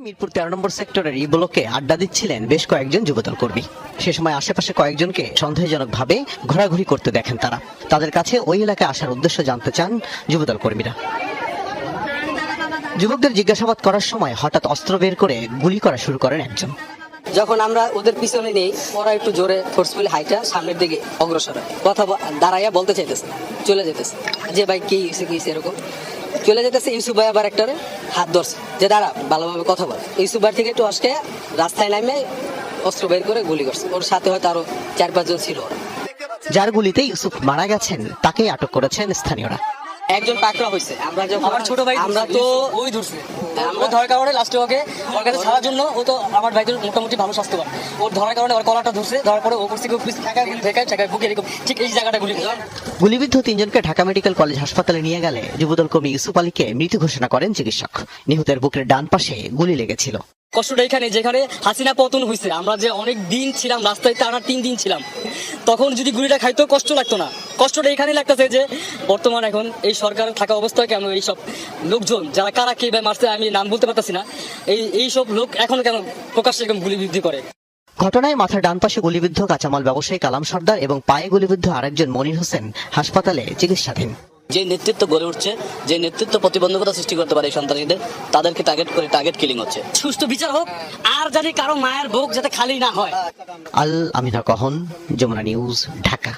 মিরপুর 13 নম্বর সেক্টরের ই ব্লকে আড্ডা দিচ্ছিলেন বেশ কয়েকজন যুবদল কর্মী। সে সময় আশেপাশে কয়েকজনকে সন্দেহজনকভাবে ঘোরাঘুরি করতে দেখেন তারা। তাদের কাছে ওই এলাকায় আসার উদ্দেশ্য জানতে চান যুবদল কর্মীরা। যুবকদের জিজ্ঞাসাবাদ করার সময় হঠাৎ অস্ত্র বের করে গুলি করা শুরু করেন একজন। যখন আমরা ওদের পিছনে নেই, ওরা একটু জোরে ফোর্সফুলি হাইটা সামনের দিকে অগ্রসর হয়। কথা দাঁড়াইয়া বলতে চাইতেছে, চলে যেতেছে যে ভাই কি হয়েছে এরকম চলে যেতেছে। ইউসুফ ভাই আবার একটারে হাত ধরছে যে দাঁড়া, ভালোভাবে কথা বল। ইউসুফ ভাই থেকে একটু আসকে রাস্তায় নামে অস্ত্র বের করে গুলি করছে। ওর সাথে হয়তো আরো 4-5 জন ছিল। যার গুলিতে ইউসুফ মারা গেছেন তাকেই আটক করেছেন স্থানীয়রা। একজন পাকড়া হয়েছে। আমরা যখন আমার ছোট ভাই আমরা তো ওই ধরছে, ও ধরার কারণে লাস্টে ওকে ওর কাছে ছাড়ার জন্য, ও তো আমার ভাই তো মোটামুটি ভালো স্বাস্থ্যবান, ওর ধরার কারণে ওর কলাটা ধরছে, ধরার পরে ও করছে ঠেকায় বুকে এরকম ঠিক এই জায়গাটা গুলি। গুলিবিদ্ধ তিনজনকে ঢাকা মেডিকেল কলেজ হাসপাতালে নিয়ে গেলে যুবদল কর্মী ইউসুফ আলীকে মৃত ঘোষণা করেন চিকিৎসক। নিহতের বুকের ডান পাশে গুলি লেগেছিল। কষ্টটা এখানে, যেখানে হাসিনা পতন হয়েছে, আমরা যে অনেক দিন ছিলাম রাস্তায়, টানা 3 দিন ছিলাম, তখন যদি গুলিটা খাইতো কষ্ট লাগতো না। কষ্টটা এখানে লাগতেছে যে বর্তমান এখন এই সরকার থাকা অবস্থায় কেন এইসব লোকজন যারা কারা কে মারছে, আমি নাম বলতে পারতেছি না, এইসব লোক এখন কেন প্রকাশ্যে এরকম গুলি বৃদ্ধি করে। ঘটনায় মাথার ডান পাশে গুলিবিদ্ধ কাঁচামাল ব্যবসায়ী কালাম সর্দার এবং পায়ে গুলিবিদ্ধ আরেকজন মনির হোসেন হাসপাতালে চিকিৎসাধীন। যে নেতৃত্ব গড়ে উঠছে, যে নেতৃত্ব প্রতিবন্ধকতা সৃষ্টি করতে পারে এই সন্ত্রাসীদের, তাদেরকে টার্গেট কিলিং হচ্ছে। সুষ্ঠু বিচার হোক, আর জানি কারো মায়ের বুক যাতে খালি না হয়। আল আমিনা কহন, যমুনা নিউজ, ঢাকা।